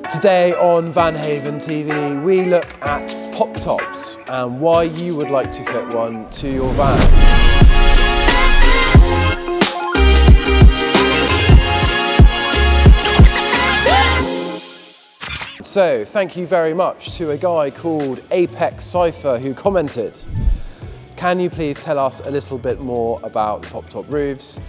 Today on Van Haven TV, we look at pop tops and why you would like to fit one to your van. So, thank you very much to a guy called Apex Cypher who commented, can you please tell us a little bit more about the pop top roofs?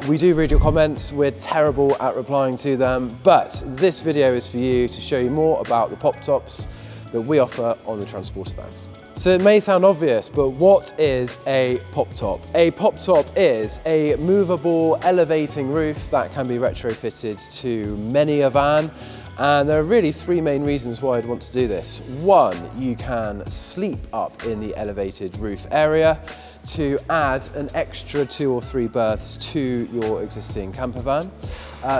We do read your comments, we're terrible at replying to them, but this video is for you to show you more about the pop tops that we offer on the Transporter vans. So it may sound obvious, but what is a pop top? A pop top is a movable elevating roof that can be retrofitted to many a van. And there are really three main reasons why I'd want to do this. One, you can sleep up in the elevated roof area to add an extra 2 or 3 berths to your existing camper van.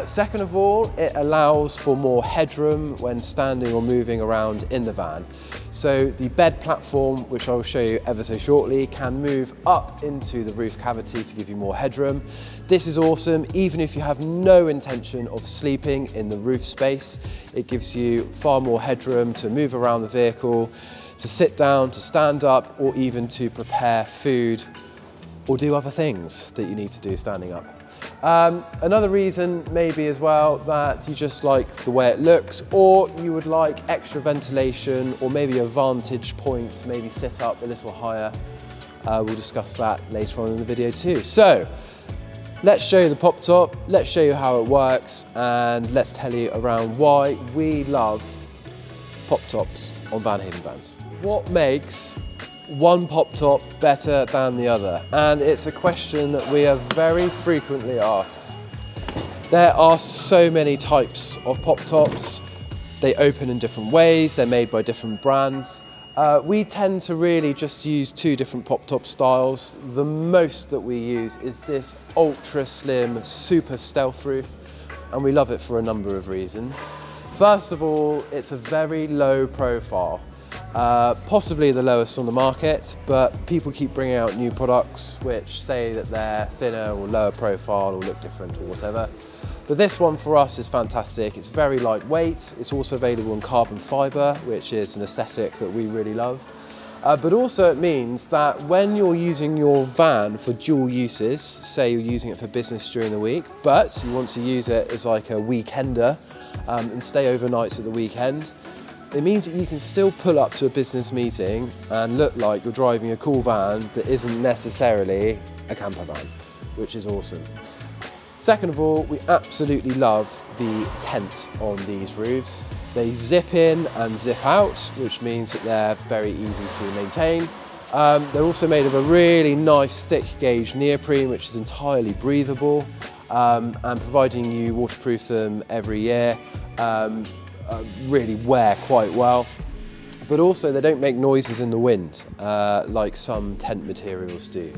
Second of all, it allows for more headroom when standing or moving around in the van. So the bed platform, which I will show you ever so shortly, can move up into the roof cavity to give you more headroom. This is awesome, even if you have no intention of sleeping in the roof space. It gives you far more headroom to move around the vehicle, to sit down, to stand up, or even to prepare food or do other things that you need to do standing up. Another reason maybe as well that you just like the way it looks, or you would like extra ventilation or maybe a vantage point, maybe sit up a little higher. We'll discuss that later on in the video too. So let's show you the pop top, let's show you how it works, and let's tell you around why we love pop tops on Van Haven vans. What makes one pop top better than the other? And it's a question that we are very frequently asked. There are so many types of pop tops. They open in different ways, they're made by different brands. We tend to really just use 2 different pop top styles. The most that we use is this ultra slim, super stealth roof, and we love it for a number of reasons. First of all, it's a very low profile. Possibly the lowest on the market, but people keep bringing out new products which say that they're thinner or lower profile or look different or whatever. But this one for us is fantastic. It's very lightweight. It's also available in carbon fibre, which is an aesthetic that we really love. But also it means that when you're using your van for dual uses, say you're using it for business during the week, but you want to use it as like a weekender and stay overnights at the weekend, it means that you can still pull up to a business meeting and look like you're driving a cool van that isn't necessarily a camper van, which is awesome. Second of all, we absolutely love the tent on these roofs. They zip in and zip out, which means that they're very easy to maintain. They're also made of a really nice thick gauge neoprene, which is entirely breathable, and providing you waterproof them every year. Really wear quite well, but also they don't make noises in the wind like some tent materials do.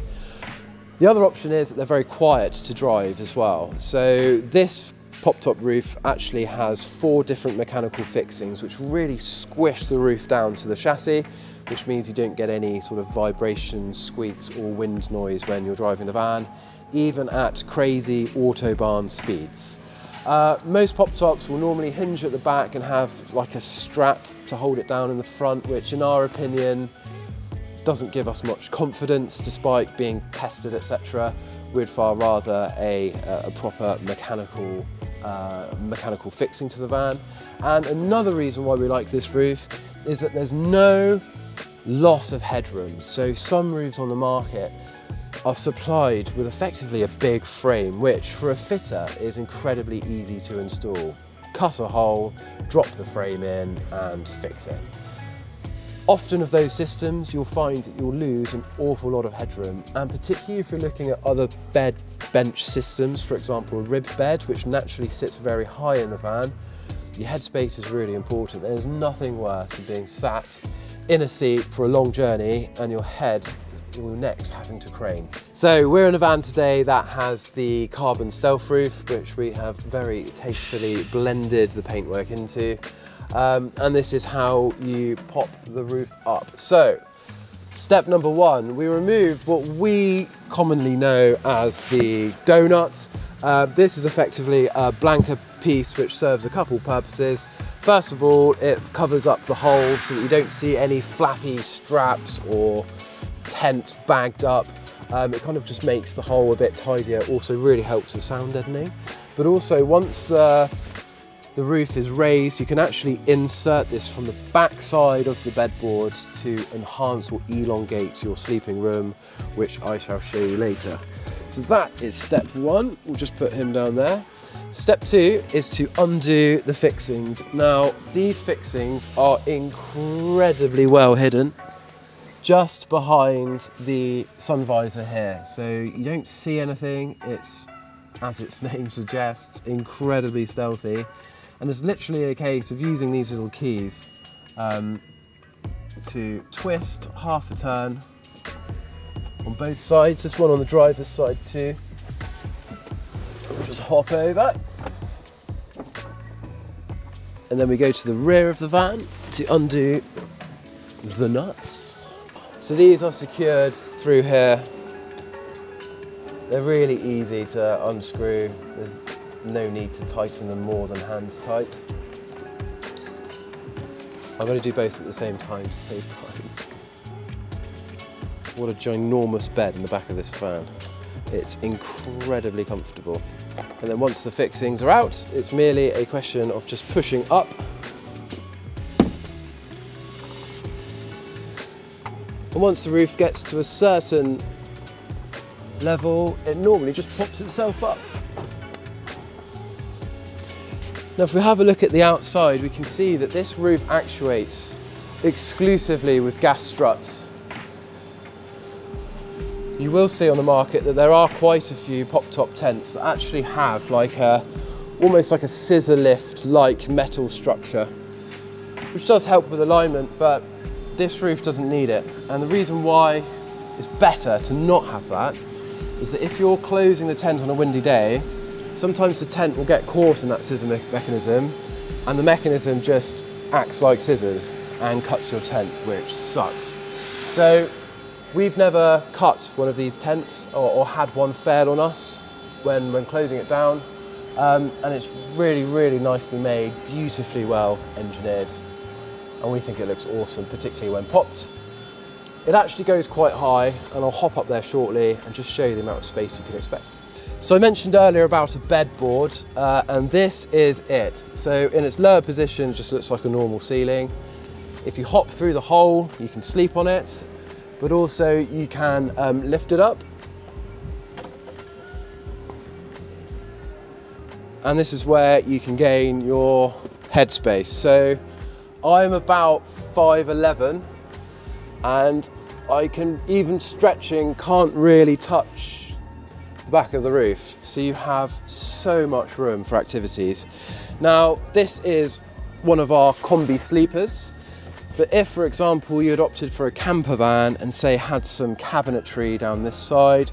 The other option is that they're very quiet to drive as well. So this pop top roof actually has 4 different mechanical fixings which really squish the roof down to the chassis, which means you don't get any sort of vibration, squeaks or wind noise when you're driving the van, even at crazy autobahn speeds. Most pop tops will normally hinge at the back and have like a strap to hold it down in the front, which in our opinion doesn't give us much confidence despite being tested, etc. We'd far rather a proper mechanical fixing to the van. And another reason why we like this roof is that there's no loss of headroom. So some roofs on the market are supplied with effectively a big frame, which for a fitter is incredibly easy to install. Cut a hole, drop the frame in and fix it. Often of those systems you'll find that you'll lose an awful lot of headroom, and particularly if you're looking at other bed bench systems, for example a rib bed which naturally sits very high in the van, your headspace is really important. There's nothing worse than being sat in a seat for a long journey and your neck's having to crane. So we're in a van today that has the carbon stealth roof, which we have very tastefully blended the paintwork into. And this is how you pop the roof up. So step number 1, we remove what we commonly know as the donut. This is effectively a blanket piece which serves a couple purposes. First of all, it covers up the hole so that you don't see any flappy straps or tent bagged up. It kind of just makes the hole a bit tidier. It also really helps with sound deadening. But also once the roof is raised, you can actually insert this from the back side of the bedboard to enhance or elongate your sleeping room, which I shall show you later. So that is step one. We'll just put him down there. Step two is to undo the fixings. Now, these fixings are incredibly well hidden just behind the sun visor here. So you don't see anything. It's, as its name suggests, incredibly stealthy. And it's literally a case of using these little keys to twist half a turn on both sides. This one on the driver's side too. We'll just hop over. And then we go to the rear of the van to undo the nuts. So these are secured through here. They're really easy to unscrew. There's no need to tighten them more than hands tight. I'm going to do both at the same time to save time. What a ginormous bed in the back of this van. It's incredibly comfortable. And then once the fixings are out, it's merely a question of just pushing up. And once the roof gets to a certain level, it normally just pops itself up. Now, if we have a look at the outside, we can see that this roof actuates exclusively with gas struts. You will see on the market that there are quite a few pop-top tents that actually have like almost like a scissor lift-like metal structure, which does help with alignment, but this roof doesn't need it. And the reason why it's better to not have that is that if you're closing the tent on a windy day, sometimes the tent will get caught in that scissor mechanism, and the mechanism just acts like scissors and cuts your tent, which sucks. So we've never cut one of these tents or had one fail on us when closing it down. And it's really, really nicely made, beautifully well engineered. And we think it looks awesome, particularly when popped. It actually goes quite high, and I'll hop up there shortly and just show you the amount of space you can expect. So I mentioned earlier about a bedboard, and this is it. So in its lower position, it just looks like a normal ceiling. If you hop through the hole, you can sleep on it, but also you can lift it up. And this is where you can gain your headspace. So I'm about 5'11", and I can, even stretching, can't really touch the back of the roof. So you have so much room for activities. Now, this is one of our combi sleepers, but if, for example, you had opted for a camper van and say had some cabinetry down this side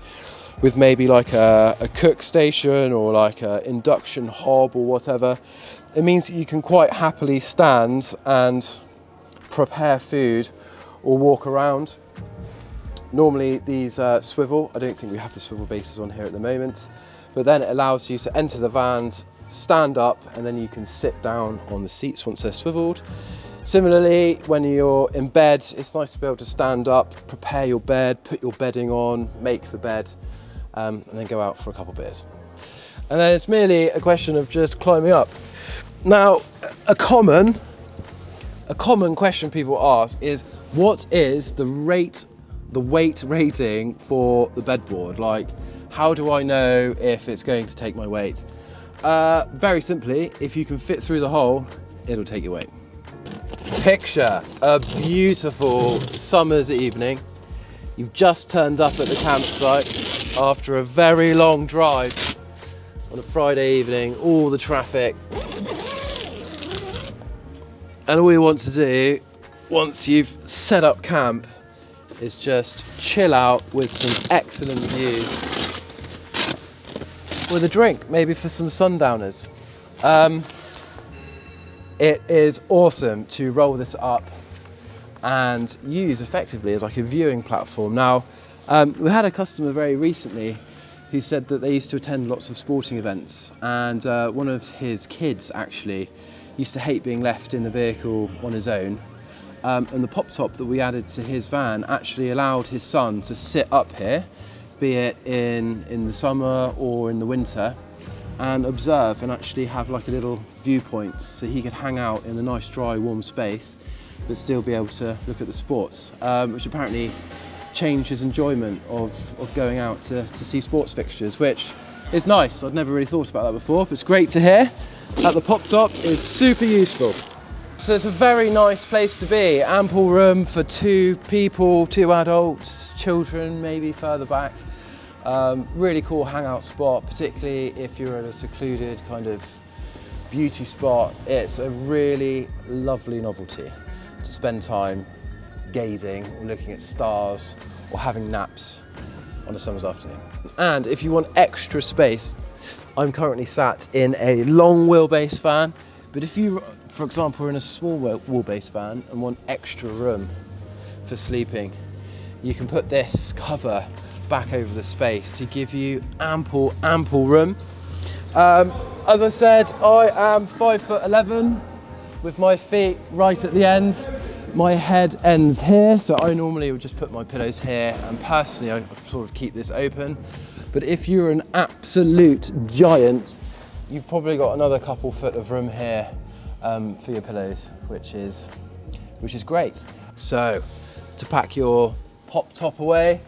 with maybe like a cook station or like an induction hob or whatever, it means that you can quite happily stand and prepare food or walk around. Normally these swivel. I don't think we have the swivel bases on here at the moment, but then it allows you to enter the vans, stand up, and then you can sit down on the seats once they're swiveled. Similarly, when you're in bed, it's nice to be able to stand up, prepare your bed, put your bedding on, make the bed, and then go out for a couple of beers. And then it's merely a question of just climbing up. Now, a common question people ask is, what is the weight rating for the bedboard? Like, how do I know if it's going to take my weight? Very simply, if you can fit through the hole, it'll take your weight. Picture a beautiful summer's evening. You've just turned up at the campsite after a very long drive on a Friday evening, all the traffic. And all you want to do, once you've set up camp, is just chill out with some excellent views with a drink, maybe for some sundowners. It is awesome to roll this up and use effectively as like a viewing platform. Now, we had a customer very recently who said that they used to attend lots of sporting events, and one of his kids actually used to hate being left in the vehicle on his own. And the pop top that we added to his van actually allowed his son to sit up here, be it in the summer or in the winter, and observe and actually have like a little viewpoint, so he could hang out in a nice dry warm space but still be able to look at the sports, which apparently changed his enjoyment of going out to see sports fixtures, which is nice. I'd never really thought about that before, but it's great to hear that the pop top is super useful. So it's a very nice place to be, ample room for 2 people, 2 adults, children maybe further back. Really cool hangout spot, particularly if you're at a secluded kind of beauty spot. It's a really lovely novelty to spend time gazing or looking at stars or having naps on a summer's afternoon. And if you want extra space, I'm currently sat in a long wheelbase van, but if you, for example, are in a small wheelbase van and want extra room for sleeping, you can put this cover back over the space to give you ample room. As I said, I am 5'11" with my feet right at the end. My head ends here, so I normally would just put my pillows here, and personally I sort of keep this open. But if you're an absolute giant, you've probably got another couple foot of room here for your pillows, which is great. So to pack your pop top away,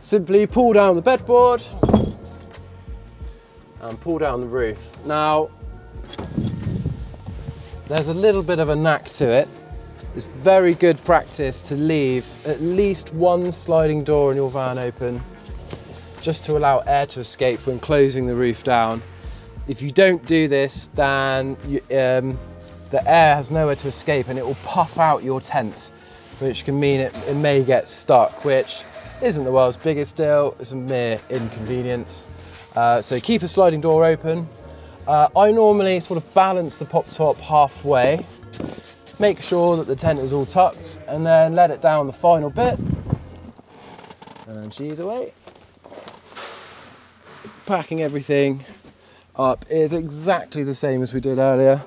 simply pull down the bedboard and pull down the roof. Now, there's a little bit of a knack to it. It's very good practice to leave at least one sliding door in your van open, just to allow air to escape when closing the roof down. If you don't do this, then the air has nowhere to escape and it will puff out your tent, which can mean it may get stuck, which isn't the world's biggest deal, it's a mere inconvenience. So keep a sliding door open. I normally sort of balance the pop top halfway, make sure that the tent is all tucked, and then let it down the final bit, and she's away. Packing everything up is exactly the same as we did earlier,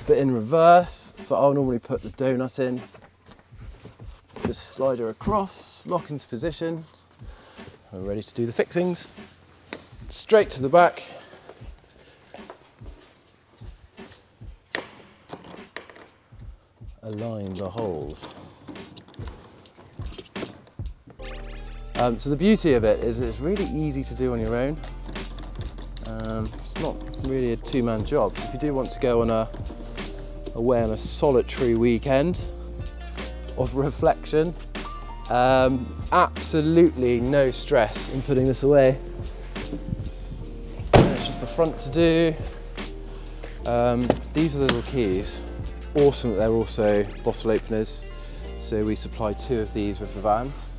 but in reverse. So I'll normally put the donut in, just slide her across, lock into position, and we're ready to do the fixings. Straight to the back. Align the holes. So the beauty of it is it's really easy to do on your own. It's not really a 2-man job. So if you do want to go on away on a solitary weekend of reflection, absolutely no stress in putting this away. It's just the front to do. These are the little keys. Awesome that they're also bottle openers, so we supply 2 of these with the vans.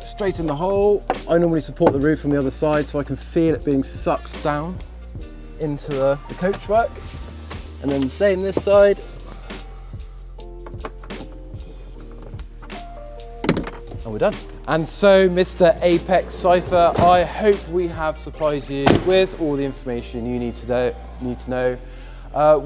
Straight in the hole. I normally support the roof from the other side so I can feel it being sucked down into the coachwork. And then the same this side. And we're done. And so, Mr. Apex Cypher, I hope we have supplied you with all the information you need to know.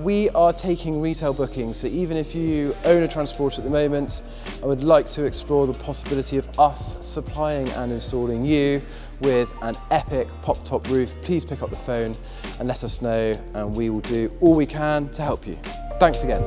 We are taking retail bookings, so even if you own a transporter at the moment, I would like to explore the possibility of us supplying and installing you with an epic pop top roof. Please pick up the phone and let us know, and we will do all we can to help you. Thanks again.